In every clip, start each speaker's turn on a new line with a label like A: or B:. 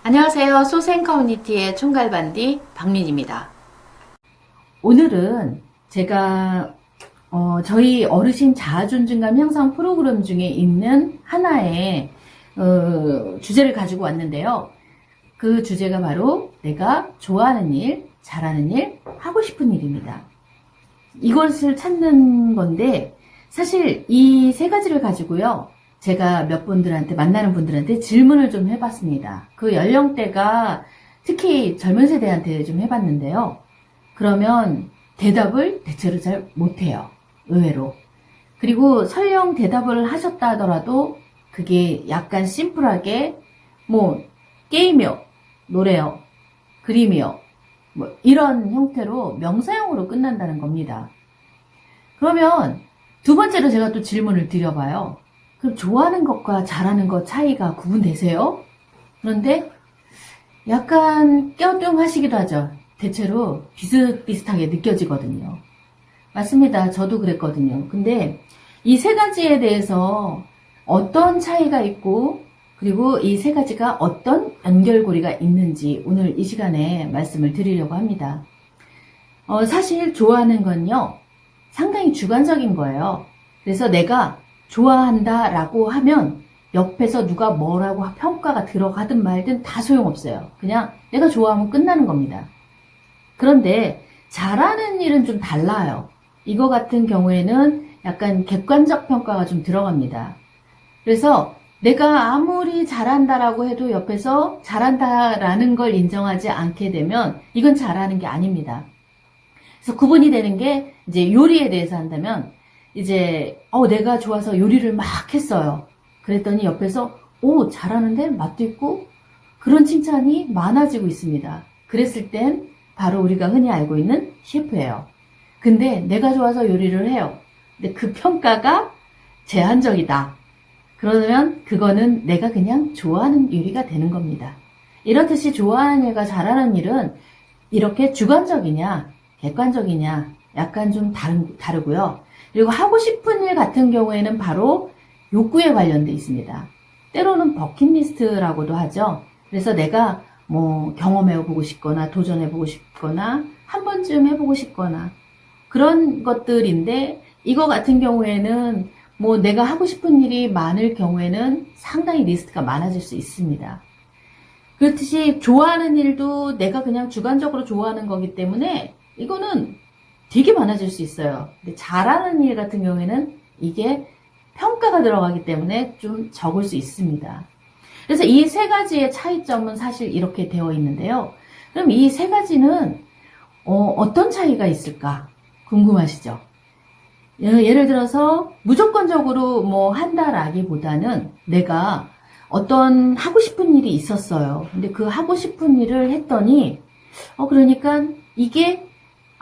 A: 안녕하세요. 소생 커뮤니티의 총괄반디 박민입니다. 오늘은 제가 저희 어르신 자아존중감 향상 프로그램 중에 있는 하나의 주제를 가지고 왔는데요. 그 주제가 바로 내가 좋아하는 일, 잘하는 일, 하고 싶은 일입니다. 이것을 찾는 건데 사실 이 세 가지를 가지고요. 제가 몇 분들한테, 만나는 분들한테 질문을 좀 해봤습니다. 그 연령대가 특히 젊은 세대한테 좀 해봤는데요. 그러면 대답을 대체로 잘 못해요. 의외로. 그리고 설령 대답을 하셨다 하더라도 그게 약간 심플하게 뭐 게임이요, 노래요, 그림이요, 뭐 이런 형태로 명사형으로 끝난다는 겁니다. 그러면 두 번째로 제가 또 질문을 드려봐요. 그럼 좋아하는 것과 잘하는 것 차이가 구분되세요? 그런데 약간 껴뚱하시기도 하죠. 대체로 비슷비슷하게 느껴지거든요. 맞습니다. 저도 그랬거든요. 근데 이 세 가지에 대해서 어떤 차이가 있고 그리고 이 세 가지가 어떤 연결고리가 있는지 오늘 이 시간에 말씀을 드리려고 합니다. 사실 좋아하는 건요. 상당히 주관적인 거예요. 그래서 내가 좋아한다 라고 하면 옆에서 누가 뭐라고 평가가 들어가든 말든 다 소용없어요. 그냥 내가 좋아하면 끝나는 겁니다. 그런데 잘하는 일은 좀 달라요. 이거 같은 경우에는 약간 객관적 평가가 좀 들어갑니다. 그래서 내가 아무리 잘한다라고 해도 옆에서 잘한다라는 걸 인정하지 않게 되면 이건 잘하는 게 아닙니다. 그래서 구분이 되는 게 이제 요리에 대해서 한다면 이제 내가 좋아서 요리를 막 했어요. 그랬더니 옆에서 잘하는데 맛도 있고 그런 칭찬이 많아지고 있습니다. 그랬을 땐 바로 우리가 흔히 알고 있는 셰프예요. 근데 내가 좋아서 요리를 해요. 근데 그 평가가 제한적이다. 그러면 그거는 내가 그냥 좋아하는 요리가 되는 겁니다. 이렇듯이 좋아하는 일과 잘하는 일은 이렇게 주관적이냐 객관적이냐 약간 좀 다르고요. 그리고 하고 싶은 일 같은 경우에는 바로 욕구에 관련돼 있습니다. 때로는 버킷리스트라고도 하죠. 그래서 내가 뭐 경험해보고 싶거나 도전해보고 싶거나 한 번쯤 해보고 싶거나 그런 것들인데 이거 같은 경우에는 뭐 내가 하고 싶은 일이 많을 경우에는 상당히 리스트가 많아질 수 있습니다. 그렇듯이 좋아하는 일도 내가 그냥 주관적으로 좋아하는 거기 때문에 이거는 되게 많아질 수 있어요. 근데 잘하는 일 같은 경우에는 이게 평가가 들어가기 때문에 좀 적을 수 있습니다. 그래서 이 세 가지의 차이점은 사실 이렇게 되어 있는데요. 그럼 이 세 가지는 어떤 차이가 있을까 궁금하시죠? 예를 들어서 무조건적으로 뭐 한다라기보다는 내가 어떤 하고 싶은 일이 있었어요. 근데 그 하고 싶은 일을 했더니 그러니까 이게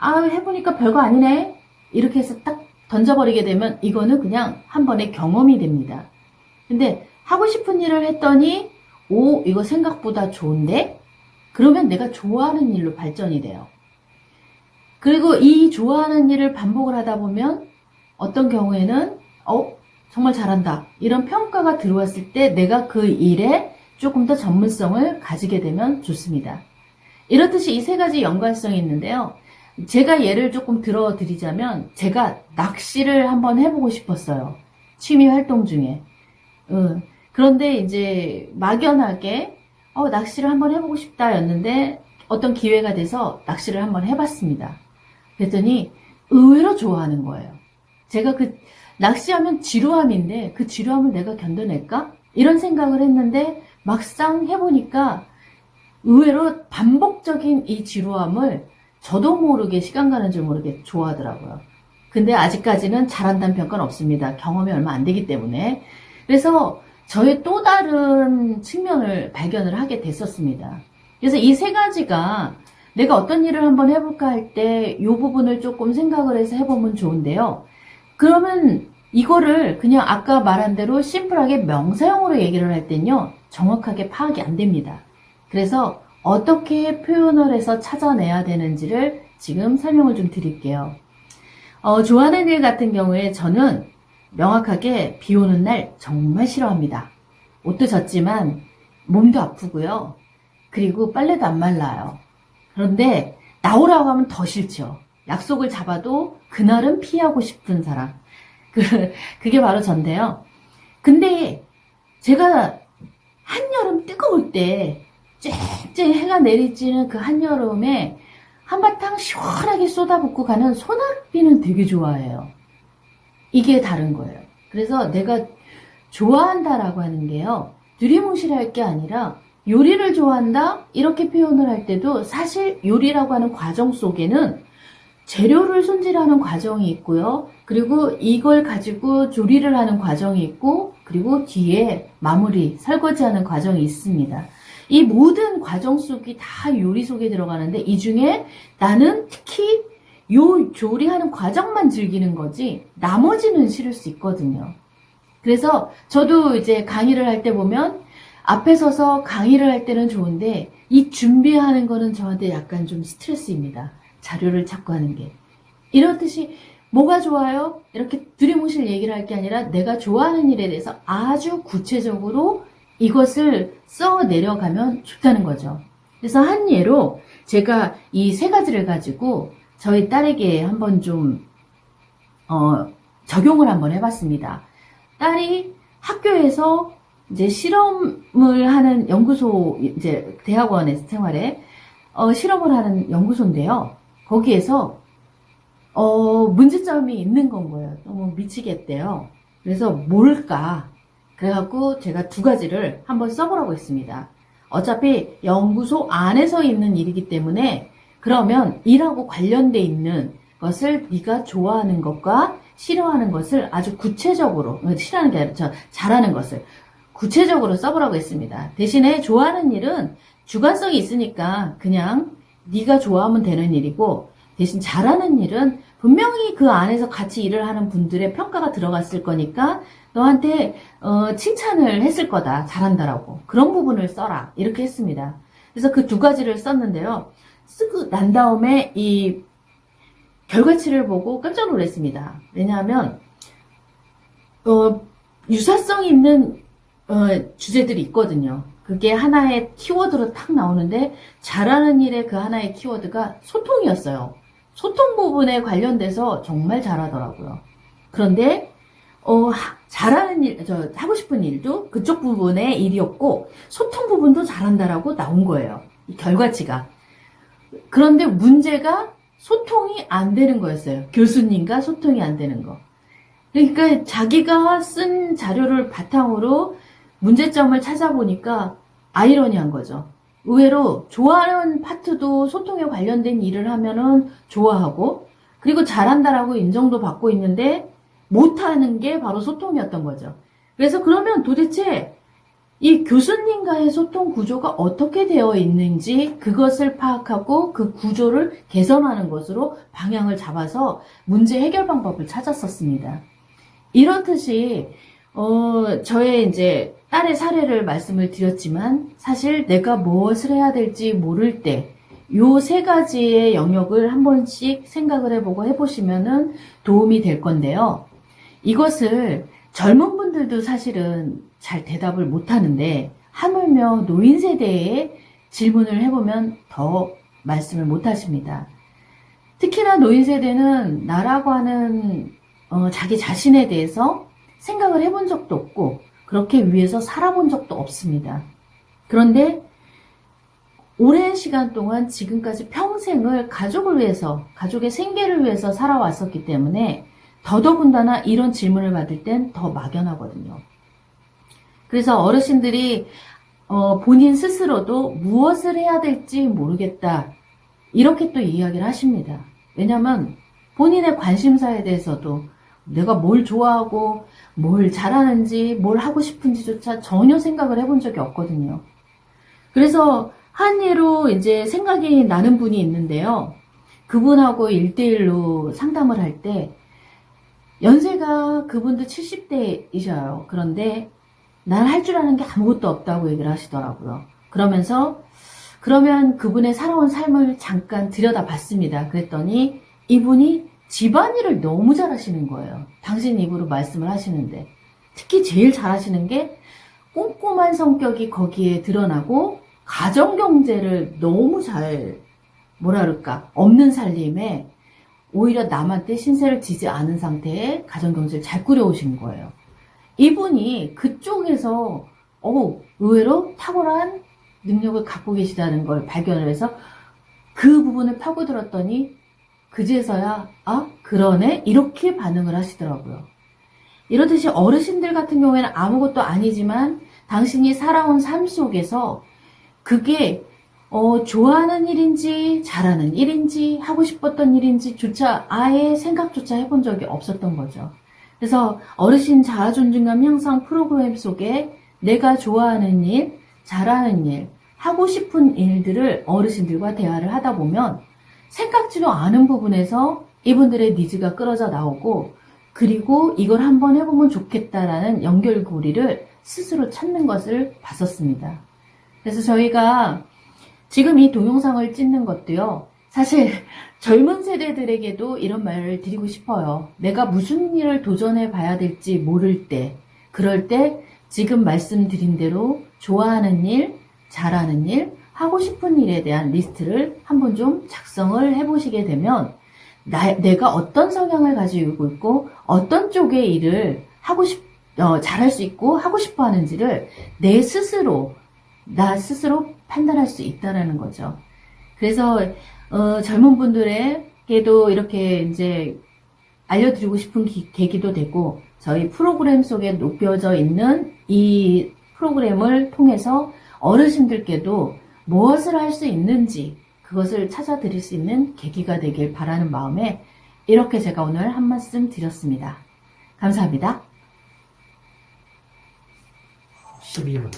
A: 해보니까 별거 아니네. 이렇게 해서 딱 던져버리게 되면 이거는 그냥 한 번의 경험이 됩니다. 근데 하고 싶은 일을 했더니 이거 생각보다 좋은데? 그러면 내가 좋아하는 일로 발전이 돼요. 그리고 이 좋아하는 일을 반복을 하다 보면 어떤 경우에는 정말 잘한다. 이런 평가가 들어왔을 때 내가 그 일에 조금 더 전문성을 가지게 되면 좋습니다. 이렇듯이 이 세 가지 연관성이 있는데요. 제가 예를 조금 들어드리자면 제가 낚시를 한번 해보고 싶었어요. 취미 활동 중에. 그런데 이제 막연하게 낚시를 한번 해보고 싶다 였는데 어떤 기회가 돼서 낚시를 한번 해봤습니다. 그랬더니 의외로 좋아하는 거예요. 제가 그 낚시하면 지루함인데 그 지루함을 내가 견뎌낼까? 이런 생각을 했는데 막상 해보니까 의외로 반복적인 이 지루함을 저도 모르게 시간 가는 줄 모르게 좋아하더라고요. 근데 아직까지는 잘한다는 평가는 없습니다. 경험이 얼마 안 되기 때문에. 그래서 저의 또 다른 측면을 발견을 하게 됐었습니다. 그래서 이 세 가지가 내가 어떤 일을 한번 해볼까 할 때 이 부분을 조금 생각을 해서 해보면 좋은데요. 그러면 이거를 그냥 아까 말한 대로 심플하게 명사형으로 얘기를 할 땐요. 정확하게 파악이 안 됩니다. 그래서 어떻게 표현을 해서 찾아내야 되는지를 지금 설명을 좀 드릴게요. 좋아하는 일 같은 경우에 저는 명확하게 비 오는 날 정말 싫어합니다. 옷도 젖지만 몸도 아프고요. 그리고 빨래도 안 말라요. 그런데 나오라고 하면 더 싫죠. 약속을 잡아도 그날은 피하고 싶은 사람. 그게 바로 전데요. 근데 제가 한여름 뜨거울 때 쨍쨍 해가 내리쬐는 그 한여름에 한바탕 시원하게 쏟아붓고 가는 소낙비는 되게 좋아해요. 이게 다른 거예요. 그래서 내가 좋아한다라고 하는 게요. 두리뭉실할 게 아니라 요리를 좋아한다? 이렇게 표현을 할 때도 사실 요리라고 하는 과정 속에는 재료를 손질하는 과정이 있고요. 그리고 이걸 가지고 조리를 하는 과정이 있고, 그리고 뒤에 마무리, 설거지하는 과정이 있습니다. 이 모든 과정 속이 다 요리 속에 들어가는데 이 중에 나는 특히 요 조리하는 과정만 즐기는 거지 나머지는 싫을 수 있거든요. 그래서 저도 이제 강의를 할 때 보면 앞에 서서 강의를 할 때는 좋은데 이 준비하는 거는 저한테 약간 좀 스트레스입니다. 자료를 찾고 하는 게. 이렇듯이 뭐가 좋아요? 이렇게 두리뭉실 얘기를 할 게 아니라 내가 좋아하는 일에 대해서 아주 구체적으로 이것을 써 내려가면 좋다는 거죠. 그래서 한 예로 제가 이 세 가지를 가지고 저희 딸에게 한번 좀 적용을 한번 해봤습니다. 딸이 학교에서 이제 실험을 하는 연구소, 이제 대학원의 생활에 실험을 하는 연구소인데요. 거기에서 문제점이 있는 건 거예요. 너무 미치겠대요. 그래서 뭘까? 그래갖고 제가 두 가지를 한번 써보라고 했습니다. 어차피 연구소 안에서 있는 일이기 때문에 그러면 일하고 관련돼 있는 것을 네가 좋아하는 것과 싫어하는 것을 아주 구체적으로, 싫어하는 게 아니라 잘하는 것을 구체적으로 써보라고 했습니다. 대신에 좋아하는 일은 주관성이 있으니까 그냥 네가 좋아하면 되는 일이고, 대신 잘하는 일은 분명히 그 안에서 같이 일을 하는 분들의 평가가 들어갔을 거니까 너한테 칭찬을 했을 거다. 잘한다라고. 그런 부분을 써라. 이렇게 했습니다. 그래서 그 두 가지를 썼는데요. 쓰고 난 다음에 이 결과치를 보고 깜짝 놀랐습니다. 왜냐하면 유사성이 있는 주제들이 있거든요. 그게 하나의 키워드로 탁 나오는데 잘하는 일의 그 하나의 키워드가 소통이었어요. 소통 부분에 관련돼서 정말 잘하더라고요. 그런데 잘하는 일, 하고 싶은 일도 그쪽 부분의 일이었고 소통 부분도 잘한다라고 나온 거예요. 이 결과치가. 그런데 문제가 소통이 안 되는 거였어요. 교수님과 소통이 안 되는 거. 그러니까 자기가 쓴 자료를 바탕으로 문제점을 찾아보니까 아이러니한 거죠. 의외로 좋아하는 파트도 소통에 관련된 일을 하면은 좋아하고, 그리고 잘한다라고 인정도 받고 있는데 못하는 게 바로 소통이었던 거죠. 그래서 그러면 도대체 이 교수님과의 소통 구조가 어떻게 되어 있는지 그것을 파악하고 그 구조를 개선하는 것으로 방향을 잡아서 문제 해결 방법을 찾았었습니다. 이렇듯이 저의 이제 딸의 사례를 말씀을 드렸지만 사실 내가 무엇을 해야 될지 모를 때 요 세 가지의 영역을 한 번씩 생각을 해보고 해보시면은 도움이 될 건데요. 이것을 젊은 분들도 사실은 잘 대답을 못 하는데 하물며 노인 세대에 질문을 해보면 더 말씀을 못 하십니다. 특히나 노인 세대는 나라고 하는 자기 자신에 대해서 생각을 해본 적도 없고 그렇게 위해서 살아본 적도 없습니다. 그런데 오랜 시간 동안 지금까지 평생을 가족을 위해서, 가족의 생계를 위해서 살아왔었기 때문에 더더군다나 이런 질문을 받을 땐 더 막연하거든요. 그래서 어르신들이 본인 스스로도 무엇을 해야 될지 모르겠다. 이렇게 또 이야기를 하십니다. 왜냐하면 본인의 관심사에 대해서도 내가 뭘 좋아하고 뭘 잘하는지 뭘 하고 싶은지조차 전혀 생각을 해본 적이 없거든요. 그래서 한 예로 이제 생각이 나는 분이 있는데요. 그분하고 1대1로 상담을 할 때 연세가 그분도 70대이셔요. 그런데 난 할 줄 아는 게 아무것도 없다고 얘기를 하시더라고요. 그러면서 그러면 그분의 살아온 삶을 잠깐 들여다봤습니다. 그랬더니 이분이 집안일을 너무 잘하시는 거예요. 당신 입으로 말씀을 하시는데 특히 제일 잘하시는 게 꼼꼼한 성격이 거기에 드러나고 가정경제를 너무 잘, 뭐라 그럴까, 없는 살림에 오히려 남한테 신세를 지지 않은 상태에 가정경제를 잘 꾸려오신 거예요. 이분이 그쪽에서 의외로 탁월한 능력을 갖고 계시다는 걸 발견을 해서 그 부분을 파고들었더니 그제서야 그러네? 이렇게 반응을 하시더라고요. 이렇듯이 어르신들 같은 경우에는 아무것도 아니지만 당신이 살아온 삶 속에서 그게 좋아하는 일인지 잘하는 일인지 하고 싶었던 일인지 조차 아예 생각조차 해본 적이 없었던 거죠. 그래서 어르신 자아 존중감 향상 프로그램 속에 내가 좋아하는 일, 잘하는 일, 하고 싶은 일들을 어르신들과 대화를 하다 보면 생각지도 않은 부분에서 이분들의 니즈가 끌어져 나오고 그리고 이걸 한번 해보면 좋겠다라는 연결고리를 스스로 찾는 것을 봤었습니다. 그래서 저희가 지금 이 동영상을 찍는 것도요, 사실 젊은 세대들에게도 이런 말을 드리고 싶어요. 내가 무슨 일을 도전해 봐야 될지 모를 때, 그럴 때 지금 말씀드린 대로 좋아하는 일, 잘하는 일, 하고 싶은 일에 대한 리스트를 한번 좀 작성을 해보시게 되면 내가 어떤 성향을 가지고 있고 어떤 쪽의 일을 잘할 수 있고 하고 싶어 하는지를 나 스스로 판단할 수 있다라는 거죠. 그래서 젊은 분들에게도 이렇게 이제 알려드리고 싶은 계기도 되고 저희 프로그램 속에 녹여져 있는 이 프로그램을 통해서 어르신들께도 무엇을 할 수 있는지 그것을 찾아드릴 수 있는 계기가 되길 바라는 마음에 이렇게 제가 오늘 한 말씀 드렸습니다. 감사합니다.
B: 12분.